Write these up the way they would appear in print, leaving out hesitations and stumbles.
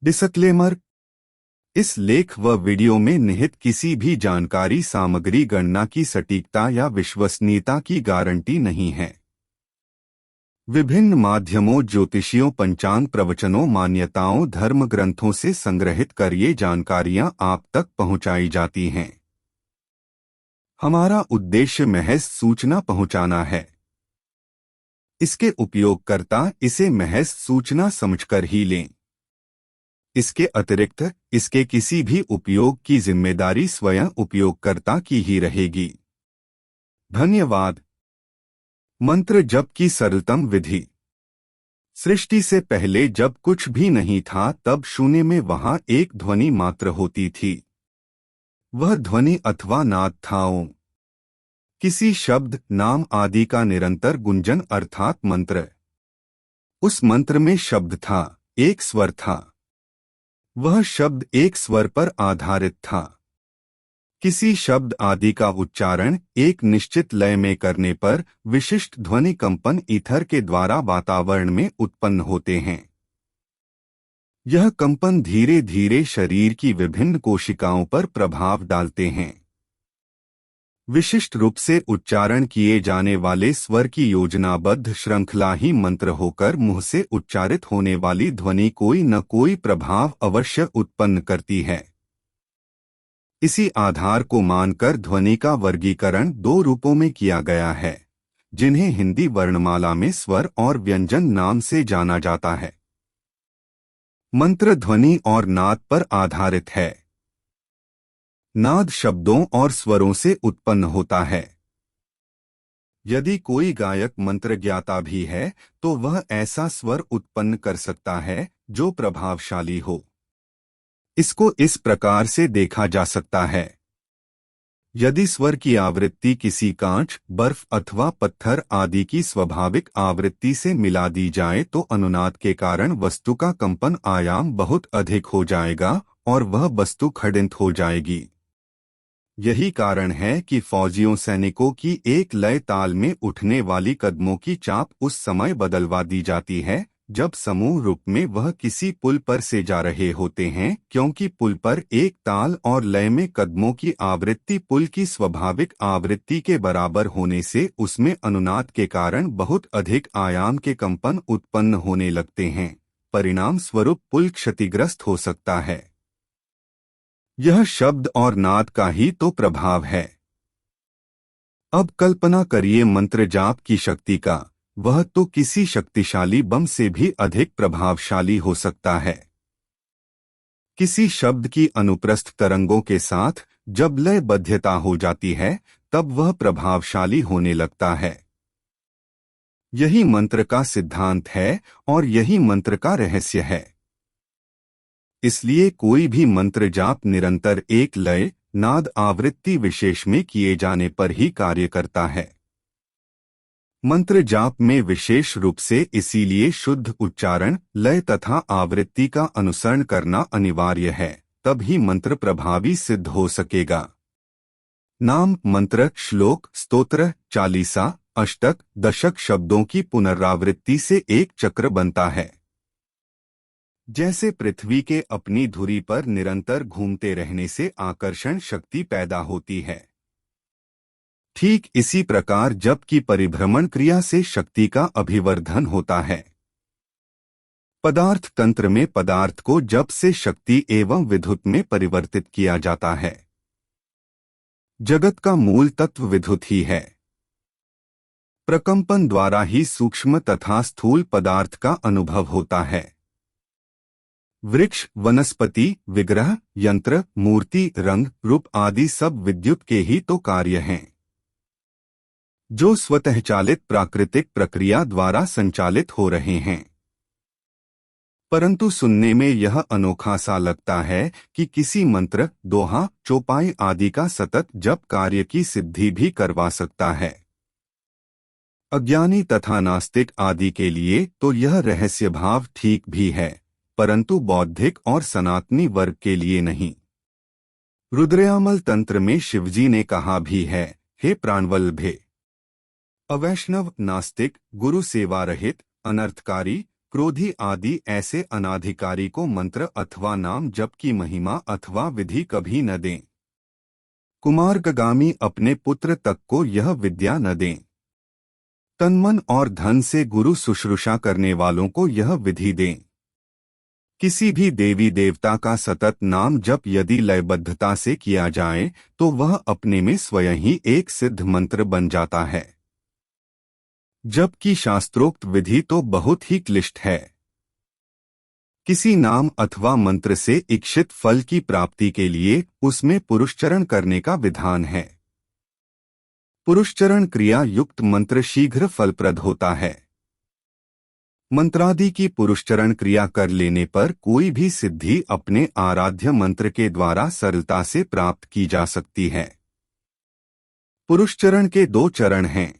Disclaimer. इस लेख व वीडियो में निहित किसी भी जानकारी सामग्री गणना की सटीकता या विश्वसनीयता की गारंटी नहीं है। विभिन्न माध्यमों, ज्योतिषियों, पंचांग प्रवचनों, मान्यताओं, धर्म ग्रंथों से संग्रहित कर ये जानकारियां आप तक पहुंचाई जाती हैं। हमारा उद्देश्य महज सूचना पहुंचाना है। इसके उपयोगकर्ता इसे महज सूचना समझकर ही लें। इसके अतिरिक्त इसके किसी भी उपयोग की जिम्मेदारी स्वयं उपयोगकर्ता की ही रहेगी। धन्यवाद। मंत्र जप की सरलतम विधि। सृष्टि से पहले जब कुछ भी नहीं था, तब शून्य में वहां एक ध्वनि मात्र होती थी। वह ध्वनि अथवा नाद था ओम। किसी शब्द, नाम आदि का निरंतर गुंजन अर्थात मंत्र। उस मंत्र में शब्द था, एक स्वर था। वह शब्द एक स्वर पर आधारित था। किसी शब्द आदि का उच्चारण एक निश्चित लय में करने पर विशिष्ट ध्वनि कंपन ईथर के द्वारा वातावरण में उत्पन्न होते हैं। यह कंपन धीरे धीरे शरीर की विभिन्न कोशिकाओं पर प्रभाव डालते हैं। विशिष्ट रूप से उच्चारण किए जाने वाले स्वर की योजनाबद्ध श्रृंखला ही मंत्र होकर मुंह से उच्चारित होने वाली ध्वनि कोई न कोई प्रभाव अवश्य उत्पन्न करती है। इसी आधार को मानकर ध्वनि का वर्गीकरण दो रूपों में किया गया है, जिन्हें हिंदी वर्णमाला में स्वर और व्यंजन नाम से जाना जाता है। मंत्र ध्वनि और नाद पर आधारित है। नाद शब्दों और स्वरों से उत्पन्न होता है। यदि कोई गायक मंत्र ज्ञाता भी है, तो वह ऐसा स्वर उत्पन्न कर सकता है जो प्रभावशाली हो। इसको इस प्रकार से देखा जा सकता है। यदि स्वर की आवृत्ति किसी कांच, बर्फ अथवा पत्थर आदि की स्वाभाविक आवृत्ति से मिला दी जाए, तो अनुनाद के कारण वस्तु का कंपन आयाम बहुत अधिक हो जाएगा और वह वस्तु खंडित हो जाएगी। यही कारण है कि फौजियों, सैनिकों की एक लय ताल में उठने वाली कदमों की चाप उस समय बदलवा दी जाती है जब समूह रूप में वह किसी पुल पर से जा रहे होते हैं, क्योंकि पुल पर एक ताल और लय में कदमों की आवृत्ति पुल की स्वाभाविक आवृत्ति के बराबर होने से उसमें अनुनाद के कारण बहुत अधिक आयाम के कंपन उत्पन्न होने लगते हैं। परिणाम स्वरूप पुल क्षतिग्रस्त हो सकता है। यह शब्द और नाद का ही तो प्रभाव है। अब कल्पना करिए मंत्र जाप की शक्ति का। वह तो किसी शक्तिशाली बम से भी अधिक प्रभावशाली हो सकता है। किसी शब्द की अनुप्रस्थ तरंगों के साथ जब लयबद्धता हो जाती है, तब वह प्रभावशाली होने लगता है। यही मंत्र का सिद्धांत है और यही मंत्र का रहस्य है। इसलिए कोई भी मंत्र जाप निरंतर एक लय, नाद, आवृत्ति विशेष में किए जाने पर ही कार्य करता है। मंत्र जाप में विशेष रूप से इसीलिए शुद्ध उच्चारण, लय तथा आवृत्ति का अनुसरण करना अनिवार्य है, तभी मंत्र प्रभावी सिद्ध हो सकेगा। नाम, मंत्र, श्लोक, स्तोत्र, चालीसा, अष्टक, दशक शब्दों की पुनरावृत्ति से एक चक्र बनता है। जैसे पृथ्वी के अपनी धुरी पर निरंतर घूमते रहने से आकर्षण शक्ति पैदा होती है, ठीक इसी प्रकार जप की परिभ्रमण क्रिया से शक्ति का अभिवर्धन होता है। पदार्थ तंत्र में पदार्थ को जप से शक्ति एवं विद्युत में परिवर्तित किया जाता है। जगत का मूल तत्व विद्युत ही है। प्रकंपन द्वारा ही सूक्ष्म तथा स्थूल पदार्थ का अनुभव होता है। वृक्ष, वनस्पति, विग्रह, यंत्र, मूर्ति, रंग, रूप आदि सब विद्युत के ही तो कार्य हैं, जो स्वतः चालित प्राकृतिक प्रक्रिया द्वारा संचालित हो रहे हैं। परंतु सुनने में यह अनोखा सा लगता है कि किसी मंत्र, दोहा, चौपाई आदि का सतत जप कार्य की सिद्धि भी करवा सकता है। अज्ञानी तथा नास्तिक आदि के लिए तो यह रहस्य भाव ठीक भी है, परंतु बौद्धिक और सनातनी वर्ग के लिए नहीं। रुद्रयामल तंत्र में शिवजी ने कहा भी है, हे प्राणवल्लभे, अवैष्णव, नास्तिक, गुरु सेवा रहित, अनर्थकारी, क्रोधी आदि ऐसे अनाधिकारी को मंत्र अथवा नाम जप की महिमा अथवा विधि कभी न दें। कुमार्गामी अपने पुत्र तक को यह विद्या न दें। तनमन और धन से गुरु शुश्रूषा करने वालों को यह विधि दें। किसी भी देवी देवता का सतत नाम जप यदि लयबद्धता से किया जाए तो वह अपने में स्वयं ही एक सिद्ध मंत्र बन जाता है। जप की शास्त्रोक्त विधि तो बहुत ही क्लिष्ट है। किसी नाम अथवा मंत्र से इच्छित फल की प्राप्ति के लिए उसमें पुरुषचरण करने का विधान है। पुरुषचरण क्रिया युक्त मंत्र शीघ्र फलप्रद होता है। मंत्रादि की पुरुषचरण क्रिया कर लेने पर कोई भी सिद्धि अपने आराध्य मंत्र के द्वारा सरलता से प्राप्त की जा सकती है। पुरुषचरण के 2 चरण हैं।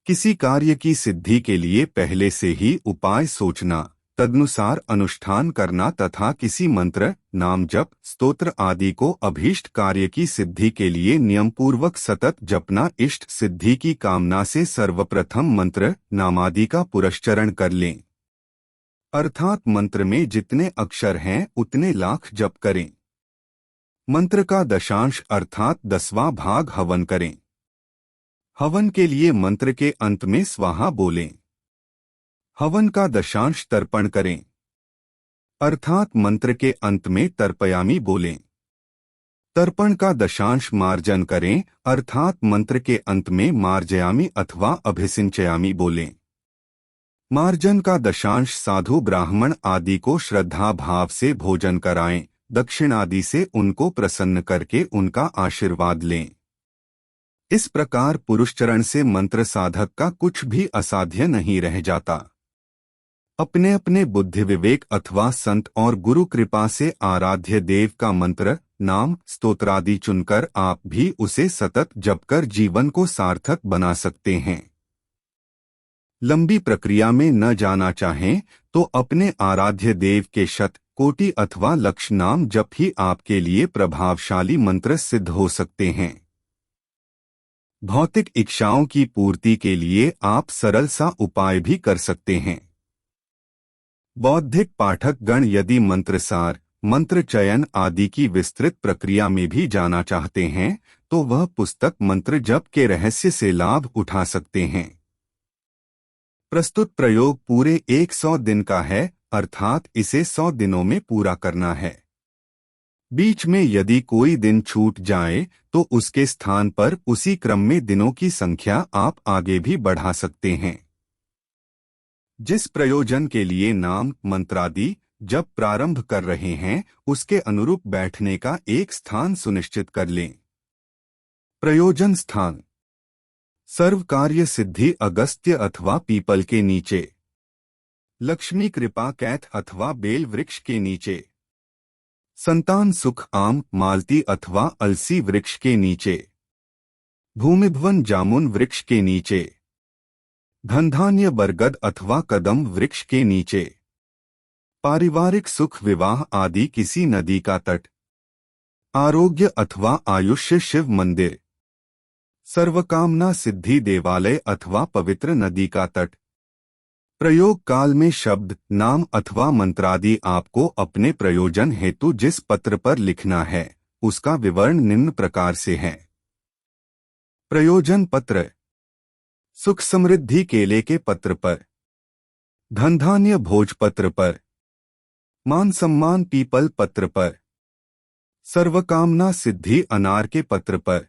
किसी कार्य की सिद्धि के लिए पहले से ही उपाय सोचना, तदनुसार अनुष्ठान करना तथा किसी मंत्र, नाम जप, स्तोत्र आदि को अभीष्ट कार्य की सिद्धि के लिए नियमपूर्वक सतत जपना। इष्ट सिद्धि की कामना से सर्वप्रथम मंत्र, नामादि का पुरस्चरण कर लें। अर्थात मंत्र में जितने अक्षर हैं उतने लाख जप करें। मंत्र का दशांश अर्थात 10वां भाग हवन करें। हवन के लिए मंत्र के अंत में स्वाहा बोलें। हवन का दशांश तर्पण करें, अर्थात मंत्र के अंत में तर्पयामी बोलें। तर्पण का दशांश मार्जन करें, अर्थात मंत्र के अंत में मार्जयामी अथवा अभिसिंचयामी बोलें। मार्जन का दशांश साधु ब्राह्मण आदि को श्रद्धा भाव से भोजन कराएं, दक्षिण आदि से उनको प्रसन्न करके उनका आशीर्वाद लें। इस प्रकार पुरुषचरण से मंत्र साधक का कुछ भी असाध्य नहीं रह जाता। अपने अपने बुद्धि विवेक अथवा संत और गुरु कृपा से आराध्य देव का मंत्र, नाम, स्तोत्रादि चुनकर आप भी उसे सतत जपकर जीवन को सार्थक बना सकते हैं। लंबी प्रक्रिया में न जाना चाहें तो अपने आराध्य देव के शत, कोटि अथवा लक्ष नाम जप ही आपके लिए प्रभावशाली मंत्र सिद्ध हो सकते हैं। भौतिक इच्छाओं की पूर्ति के लिए आप सरल सा उपाय भी कर सकते हैं। बौद्धिक पाठक गण यदि मंत्रसार, मंत्र चयन आदि की विस्तृत प्रक्रिया में भी जाना चाहते हैं तो वह पुस्तक मंत्र जप के रहस्य से लाभ उठा सकते हैं। प्रस्तुत प्रयोग पूरे 100 दिन का है, अर्थात इसे 100 दिनों में पूरा करना है। बीच में यदि कोई दिन छूट जाए तो उसके स्थान पर उसी क्रम में दिनों की संख्या आप आगे भी बढ़ा सकते हैं। जिस प्रयोजन के लिए नाम, मंत्रादि जब प्रारंभ कर रहे हैं उसके अनुरूप बैठने का एक स्थान सुनिश्चित कर लें। प्रयोजन स्थान: सर्व कार्य सिद्धि अगस्त्य अथवा पीपल के नीचे, लक्ष्मी कृपा कैथ अथवा बेल वृक्ष के नीचे, संतान सुख आम, मालती अथवा अलसी वृक्ष के नीचे, भूमिभवन जामुन वृक्ष के नीचे, धनधान्य बरगद अथवा कदम वृक्ष के नीचे, पारिवारिक सुख विवाह आदि किसी नदी का तट, आरोग्य अथवा आयुष्य शिव मंदिर, सर्वकामना सिद्धि देवालय अथवा पवित्र नदी का तट। प्रयोग काल में शब्द, नाम अथवा मंत्रादि आपको अपने प्रयोजन हेतु जिस पत्र पर लिखना है उसका विवरण निम्न प्रकार से है। प्रयोजन पत्र: सुख समृद्धि केले के पत्र पर, धनधान्य भोज पत्र पर, मान सम्मान पीपल पत्र पर, सर्वकामना सिद्धि अनार के पत्र पर,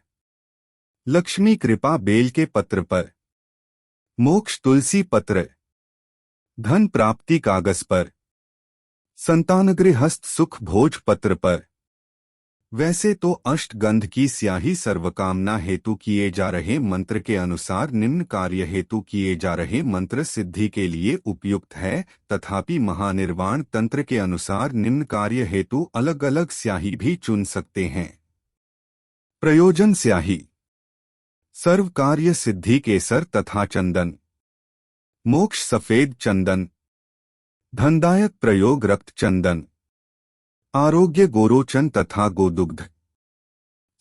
लक्ष्मी कृपा बेल के पत्र पर, मोक्ष तुलसी पत्र, धन प्राप्ति कागज पर, संतानगृहस्थ सुख भोज पत्र पर। वैसे तो अष्टगंध की स्याही सर्वकामना हेतु किए जा रहे मंत्र के अनुसार निम्न कार्य हेतु किए जा रहे मंत्र सिद्धि के लिए उपयुक्त है, तथापि महानिर्वाण तंत्र के अनुसार निम्न कार्य हेतु अलग अलग स्याही भी चुन सकते हैं। प्रयोजन स्याही: सर्व कार्य सिद्धि केसर तथा चंदन, मोक्ष सफेद चंदन, धनदायक प्रयोग रक्त चंदन, आरोग्य गोरोचन तथा गोदुग्ध,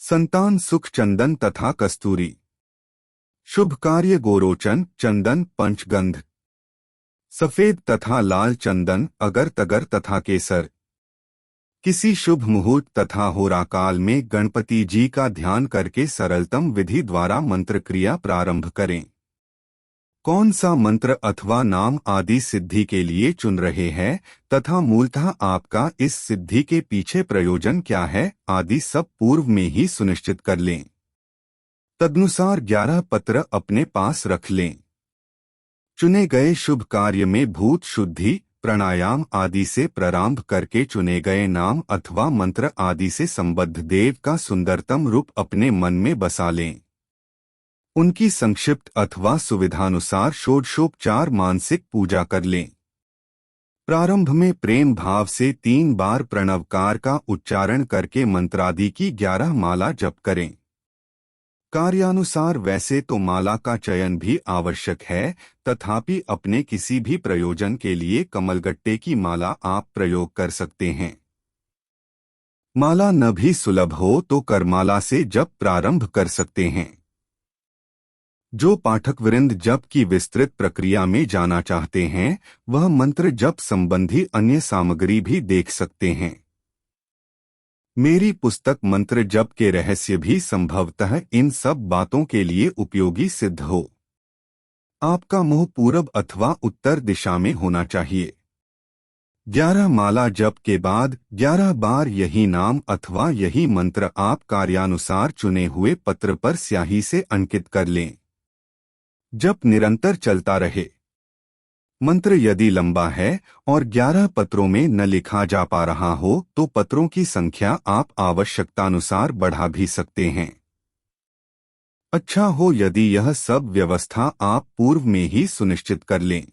संतान सुख चंदन तथा कस्तूरी, शुभ कार्य गोरोचन, चंदन, पंचगंध, सफेद तथा लाल चंदन, अगर तगर तथा केसर। किसी शुभ मुहूर्त तथा होराकाल में गणपति जी का ध्यान करके सरलतम विधि द्वारा मंत्र क्रिया प्रारंभ करें। कौन सा मंत्र अथवा नाम आदि सिद्धि के लिए चुन रहे हैं तथा मूलतः आपका इस सिद्धि के पीछे प्रयोजन क्या है आदि सब पूर्व में ही सुनिश्चित कर लें। तदनुसार 11 पत्र अपने पास रख लें। चुने गए शुभ कार्य में भूत शुद्धि, प्राणायाम आदि से प्रारंभ करके चुने गए नाम अथवा मंत्र आदि से संबद्ध देव का सुंदरतम रूप अपने मन में बसा लें। उनकी संक्षिप्त अथवा सुविधानुसार षोडशोपचार मानसिक पूजा कर लें। प्रारंभ में प्रेम भाव से 3 बार प्रणवकार का उच्चारण करके मंत्रादि की 11 माला जप करें। कार्यानुसार वैसे तो माला का चयन भी आवश्यक है, तथापि अपने किसी भी प्रयोजन के लिए कमलगट्टे की माला आप प्रयोग कर सकते हैं। माला न भी सुलभ हो तो करमाला से जप प्रारंभ कर सकते हैं। जो पाठकवृंद जप की विस्तृत प्रक्रिया में जाना चाहते हैं, वह मंत्र जप संबंधी अन्य सामग्री भी देख सकते हैं। मेरी पुस्तक मंत्र जप के रहस्य भी संभवतः इन सब बातों के लिए उपयोगी सिद्ध हो। आपका मुंह पूरब अथवा उत्तर दिशा में होना चाहिए। 11 माला जप के बाद 11 बार यही नाम अथवा यही मंत्र आप कार्यानुसार चुने हुए पत्र पर स्याही से अंकित कर लें। जप निरंतर चलता रहे। मंत्र यदि लंबा है और 11 पत्रों में न लिखा जा पा रहा हो तो पत्रों की संख्या आप आवश्यकतानुसार बढ़ा भी सकते हैं। अच्छा हो यदि यह सब व्यवस्था आप पूर्व में ही सुनिश्चित कर लें।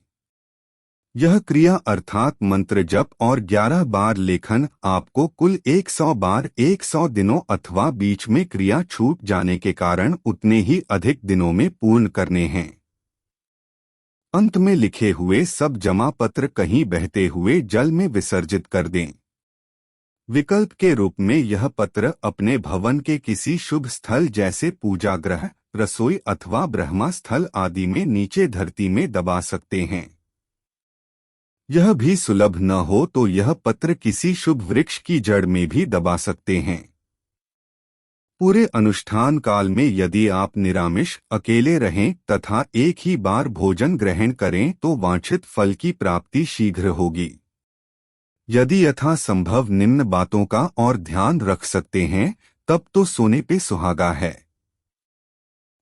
यह क्रिया अर्थात मंत्र जप और 11 बार लेखन आपको कुल 100 बार 100 दिनों अथवा बीच में क्रिया छूट जाने के कारण उतने ही अधिक दिनों में पूर्ण करने हैं। अंत में लिखे हुए सब जमा पत्र कहीं बहते हुए जल में विसर्जित कर दें। विकल्प के रूप में यह पत्र अपने भवन के किसी शुभ स्थल जैसे पूजा गृह, रसोई अथवा ब्रह्मा स्थल आदि में नीचे धरती में दबा सकते हैं। यह भी सुलभ न हो तो यह पत्र किसी शुभ वृक्ष की जड़ में भी दबा सकते हैं। पूरे अनुष्ठान काल में यदि आप निरामिष अकेले रहें तथा एक ही बार भोजन ग्रहण करें तो वांछित फल की प्राप्ति शीघ्र होगी। यदि यथासंभव निम्न बातों का और ध्यान रख सकते हैं तब तो सोने पे सुहागा है।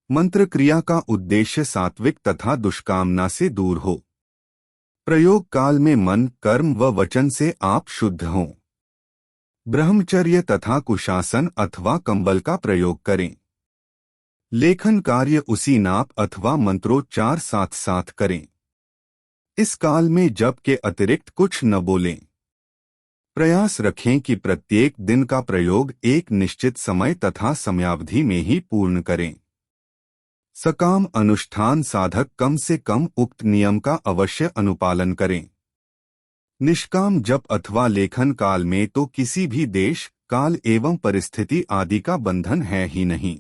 मंत्र क्रिया का उद्देश्य सात्विक तथा दुष्कामना से दूर हो। प्रयोग काल में मन, कर्म व वचन से आप शुद्ध हों। ब्रह्मचर्य तथा कुशासन अथवा कंबल का प्रयोग करें। लेखन कार्य उसी नाप अथवा मंत्रोच्चार साथ साथ करें। इस काल में जप के अतिरिक्त कुछ न बोलें। प्रयास रखें कि प्रत्येक दिन का प्रयोग एक निश्चित समय तथा समयावधि में ही पूर्ण करें। सकाम अनुष्ठान साधक कम से कम उक्त नियम का अवश्य अनुपालन करें। निष्काम जप अथवा लेखन काल में तो किसी भी देश, काल एवं परिस्थिति आदि का बंधन है ही नहीं।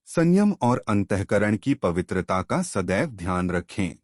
संयम और अंतःकरण की पवित्रता का सदैव ध्यान रखें।